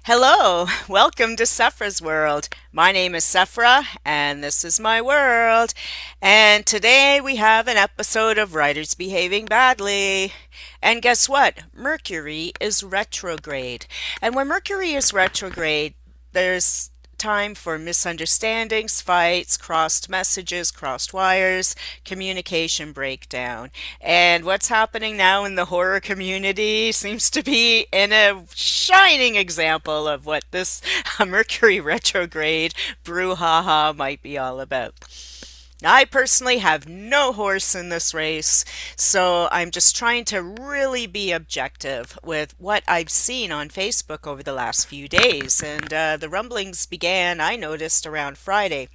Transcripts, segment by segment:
Hello, welcome to Sephra's World. My name is Sephra, and this is my world. And today we have an episode of Writers Behaving Badly. And guess what? Mercury is retrograde. And when Mercury is retrograde, there's time for misunderstandings, fights, crossed messages, crossed wires, communication breakdown. And what's happening now in the horror community seems to be in a shining example of what this Mercury retrograde brouhaha might be all about. I personally have no horse in this race, so I'm just trying to really be objective with what I've seen on Facebook over the last few days. And the rumblings began, I noticed, around Friday.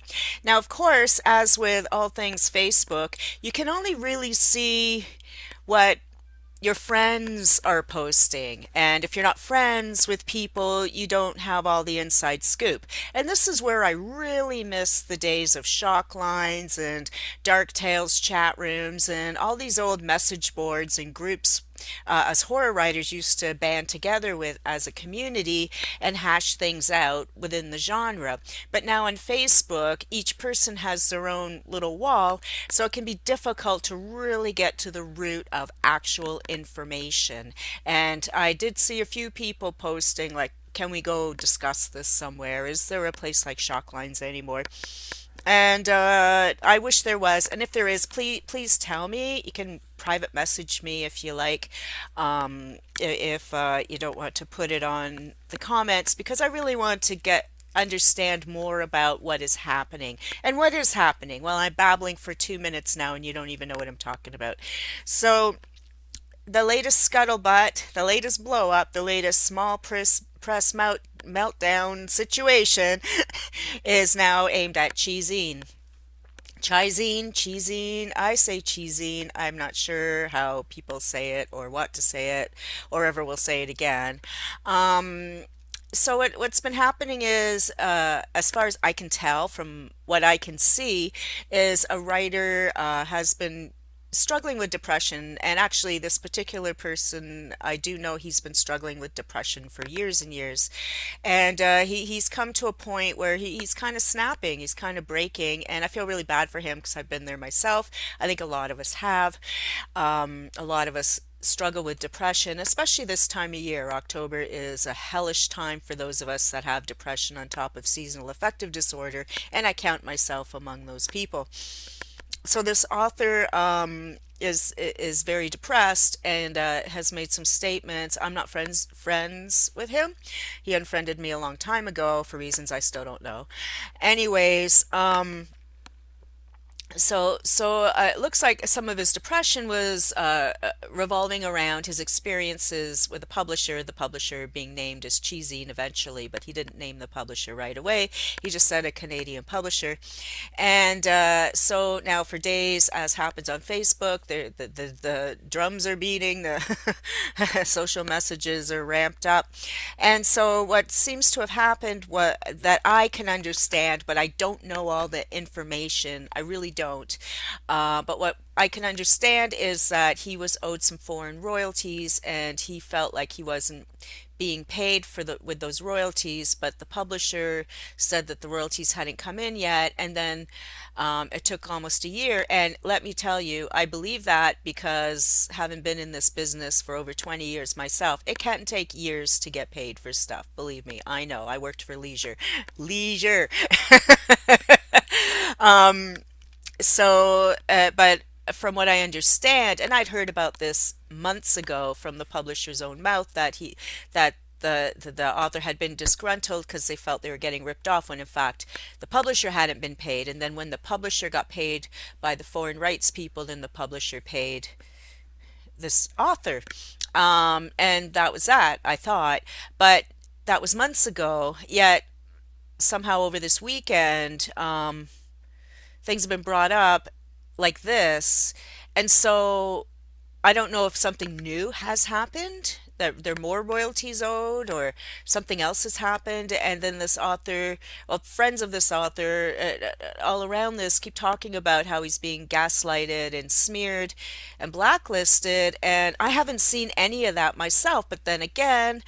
Now, of course, as with all things Facebook, you can only really see what your friends are posting. And if you're not friends with people, you don't have all the inside scoop. And this is where I really miss the days of shock lines and Dark Tales chat rooms and all these old message boards and groups us horror writers used to band together with as a community and hash things out within the genre. But now on Facebook, each person has their own little wall, so it can be difficult to really get to the root of actual information. And I did see a few people posting, like, can we go discuss this somewhere? Is there a place like Shocklines anymore? And I wish there was. And if there is, please tell me. You can private message me if you like. If you don't want to put it on the comments, because I really want to get understand more about what is happening. And what is happening? Well, I'm babbling for 2 minutes now, and you don't even know what I'm talking about. So the latest scuttlebutt, the latest blow up, the latest small press meltdown situation is now aimed at Chizine. Chizine, I say Chizine. I'm not sure how people say it or what to say it or ever will say it again. Um, what's been happening is, as far as I can tell from what I can see, is a writer has been struggling with depression. And actually, this particular person, I do know he's been struggling with depression for years and years. And he's come to a point where he's kind of snapping, he's kind of breaking. And I feel really bad for him because I've been there myself. I think a lot of us have. A lot of us struggle with depression, especially this time of year. October is a hellish time for those of us that have depression on top of seasonal affective disorder, and I count myself among those people. So this author is very depressed and has made some statements. I'm not friends with him. He unfriended me a long time ago for reasons I still don't know. Anyways, it looks like some of his depression was revolving around his experiences with the publisher being named as Chizine eventually, but he didn't name the publisher right away. He just said a Canadian publisher. And so now for days, as happens on Facebook, the drums are beating, the social messages are ramped up. And so what seems to have happened, what that I can understand, but I don't know all the information. I really don't. But what I can understand is that he was owed some foreign royalties and he felt like he wasn't being paid for the with those royalties, but the publisher said that the royalties hadn't come in yet, and then it took almost a year. And let me tell you, I believe that because having been in this business for over 20 years myself, it can take years to get paid for stuff. Believe me, I know. I worked for leisure. um, but from what I understand, and I'd heard about this months ago from the publisher's own mouth, that the author had been disgruntled because they felt they were getting ripped off when in fact the publisher hadn't been paid. And then when the publisher got paid by the foreign rights people, then the publisher paid this author. And that was that, I thought. But that was months ago. Yet somehow over this weekend, things have been brought up like this. And so I don't know if something new has happened, that there are more royalties owed, or something else has happened. And then this author, well, friends of this author all around this keep talking about how he's being gaslighted and smeared and blacklisted. And I haven't seen any of that myself. But then again,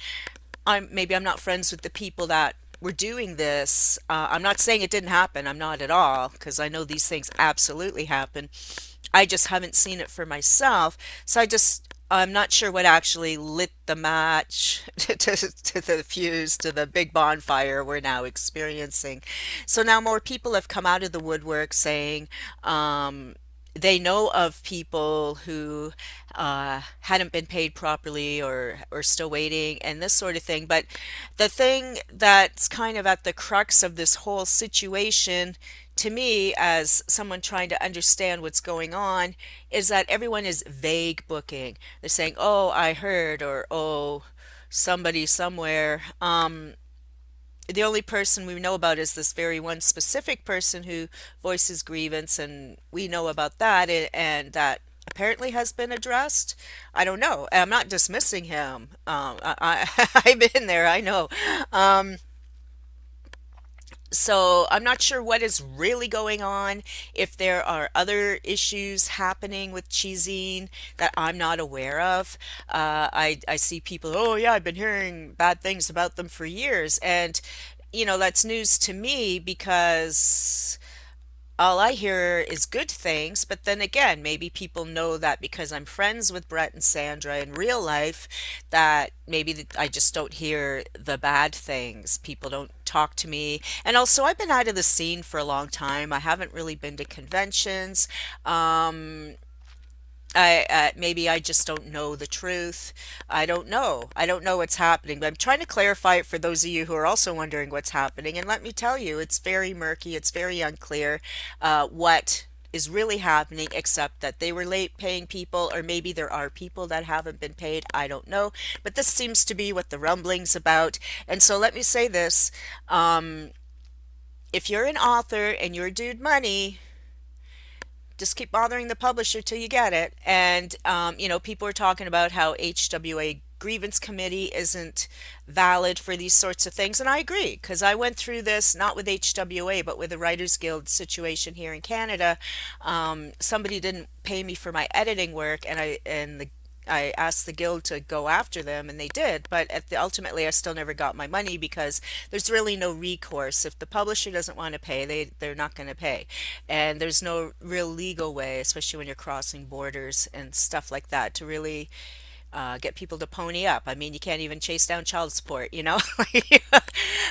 I'm not friends with the people that were doing this. I'm not saying it didn't happen. I'm not at all, because I know these things absolutely happen. I just haven't seen it for myself. So I'm not sure what actually lit the match to the fuse to the big bonfire we're now experiencing. So now more people have come out of the woodwork saying, they know of people who hadn't been paid properly or still waiting and this sort of thing. But the thing that's kind of at the crux of this whole situation, to me, as someone trying to understand what's going on, is that everyone is vague booking. They're saying, "Oh, I heard," or "Oh, somebody somewhere." The only person we know about is this very one specific person who voices grievance, and we know about that, and that apparently has been addressed. I don't know. I'm not dismissing him. I've been there. I know. Um, so I'm not sure what is really going on, if there are other issues happening with Chizine that I'm not aware of. I see people, oh yeah, I've been hearing bad things about them for years. And, that's news to me because all I hear is good things, but then again, maybe people know that because I'm friends with Brett and Sandra in real life, that maybe I just don't hear the bad things. People don't talk to me. And also, I've been out of the scene for a long time. I haven't really been to conventions. Um, maybe I just don't know the truth. I don't know. I don't know what's happening, but I'm trying to clarify it for those of you who are also wondering what's happening. And let me tell you, it's very murky. It's very unclear what is really happening, except that they were late paying people, or maybe there are people that haven't been paid. I don't know. But this seems to be what the rumbling's about. And so let me say this. Um, if you're an author and you're due money, just keep bothering the publisher till you get it. And people are talking about how HWA grievance committee isn't valid for these sorts of things, and I agree, because I went through this not with HWA but with the Writers Guild situation here in Canada. Somebody didn't pay me for my editing work, and I asked the guild to go after them, and they did. But ultimately, I still never got my money because there's really no recourse. If the publisher doesn't want to pay, they're not going to pay, and there's no real legal way, especially when you're crossing borders and stuff like that, to really get people to pony up. I mean, you can't even chase down child support, you know?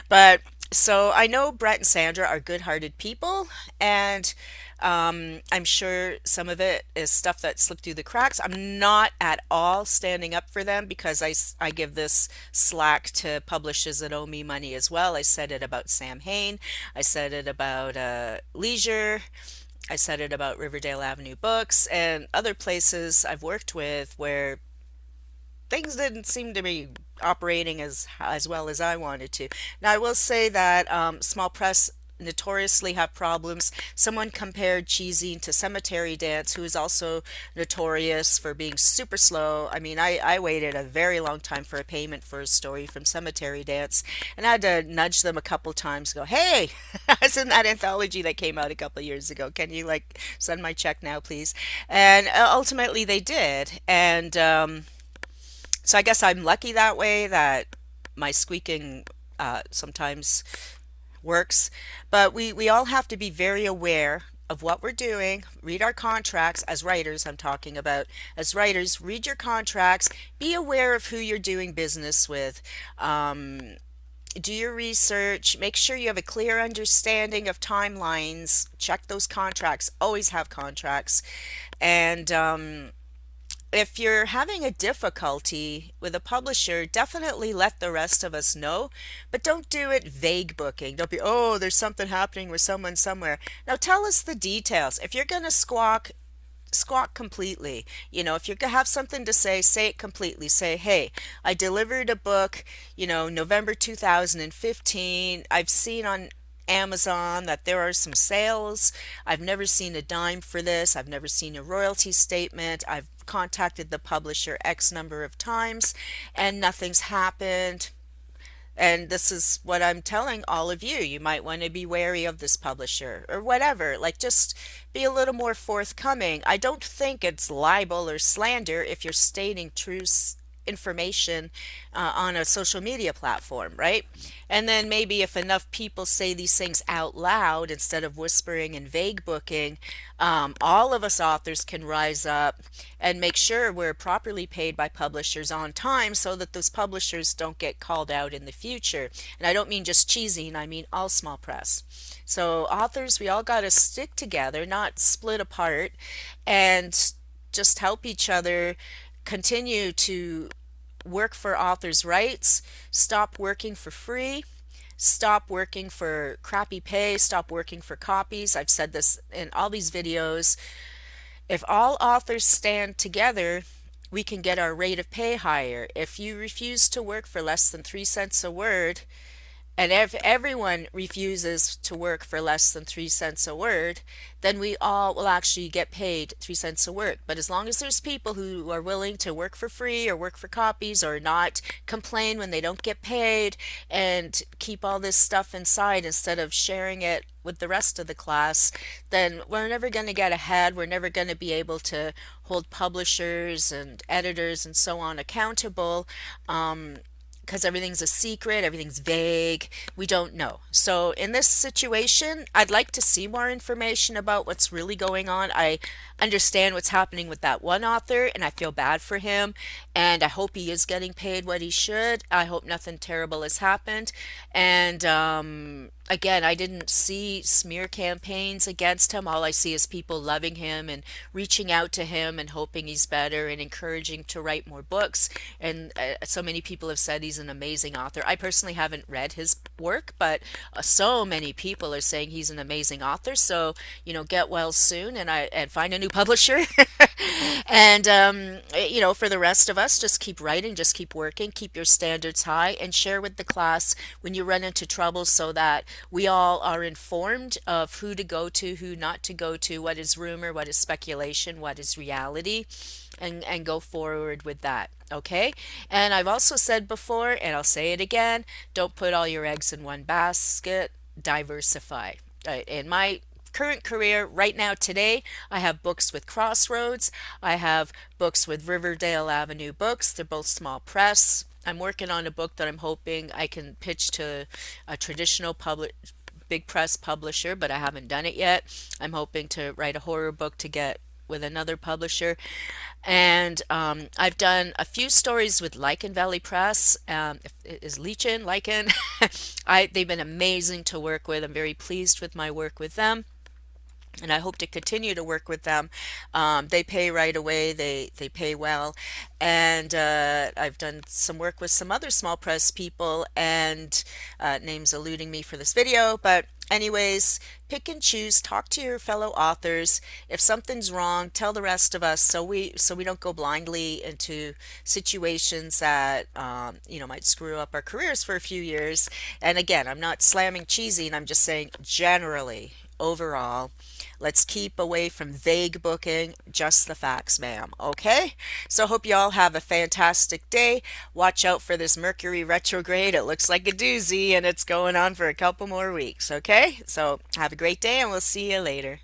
But so I know Brett and Sandra are good-hearted people, and I'm sure some of it is stuff that slipped through the cracks. I'm not at all standing up for them because I give this slack to publishers that owe me money as well. I said it about Sam Hain. I said it about Leisure. I said it about Riverdale Avenue Books and other places I've worked with where things didn't seem to be operating as well as I wanted to. Now, I will say that small press notoriously have problems. Someone compared Cheesine to Cemetery Dance, who is also notorious for being super slow. I mean, I waited a very long time for a payment for a story from Cemetery Dance, and I had to nudge them a couple times, go, hey, isn't that anthology that came out a couple years ago? Can you like send my check now, please? And ultimately they did. And so I guess I'm lucky that way, that my squeaking sometimes works. But we all have to be very aware of what we're doing. Read our contracts as writers, I'm talking about. As writers, read your contracts. Be aware of who you're doing business with. Do your research. Make sure you have a clear understanding of timelines. Check those contracts. Always have contracts. And if you're having a difficulty with a publisher, definitely let the rest of us know, but don't do it vague booking. Don't be, oh, there's something happening with someone somewhere. Now tell us the details. If you're going to squawk, squawk completely. If you're going to have something to say it completely. Say, hey, I delivered a book, November 2015. I've seen on Amazon that there are some sales. I've never seen a dime for this. I've never seen a royalty statement. I've contacted the publisher X number of times and nothing's happened. And this is what I'm telling all of you. You might want to be wary of this publisher or whatever. Like, just be a little more forthcoming. I don't think it's libel or slander if you're stating truths information on a social media platform, right? And then maybe if enough people say these things out loud instead of whispering and vague booking, all of us authors can rise up and make sure we're properly paid by publishers on time so that those publishers don't get called out in the future. And I don't mean just Chizine, I mean all small press. So authors, we all got to stick together, not split apart, and just help each other continue to work for authors' rights, stop working for free, stop working for crappy pay, stop working for copies. I've said this in all these videos. If all authors stand together, we can get our rate of pay higher. If you refuse to work for less than 3 cents a word, and if everyone refuses to work for less than 3 cents a word, then we all will actually get paid 3 cents a word. But as long as there's people who are willing to work for free or work for copies or not complain when they don't get paid and keep all this stuff inside instead of sharing it with the rest of the class, then we're never going to get ahead. We're never going to be able to hold publishers and editors and so on accountable. Because everything's a secret, everything's vague, we don't know. So in this situation, I'd like to see more information about what's really going on. I understand what's happening with that one author, and I feel bad for him, and I hope he is getting paid what he should. I hope nothing terrible has happened. And again, I didn't see smear campaigns against him. All I see is people loving him and reaching out to him and hoping he's better and encouraging to write more books. And so many people have said he's an amazing author. I personally haven't read his work, but so many people are saying he's an amazing author. So, get well soon and find a new publisher. And, for the rest of us, just keep writing, just keep working, keep your standards high, and share with the class when you run into trouble so that we all are informed of who to go to, who not to go to, what is rumor, what is speculation, what is reality, and go forward with that. Okay? And I've also said before, and I'll say it again, don't put all your eggs in one basket, diversify. In my current career right now today, I have books with Crossroads, I have books with Riverdale Avenue Books. They're both small press. I'm working on a book that I'm hoping I can pitch to a traditional big press publisher, but I haven't done it yet. I'm hoping to write a horror book to get with another publisher. And I've done a few stories with Lichen Valley Press. Is Lichen? They've been amazing to work with. I'm very pleased with my work with them, and I hope to continue to work with them. They pay right away. They pay well. And I've done some work with some other small press people, and names eluding me for this video. But anyways, pick and choose. Talk to your fellow authors. If something's wrong, tell the rest of us so we don't go blindly into situations that might screw up our careers for a few years. And again, I'm not slamming cheesy, and I'm just saying generally, overall, let's keep away from vague booking, just the facts, ma'am. Okay? So hope you all have a fantastic day. Watch out for this Mercury retrograde. It looks like a doozy, and it's going on for a couple more weeks. Okay? So have a great day, and we'll see you later.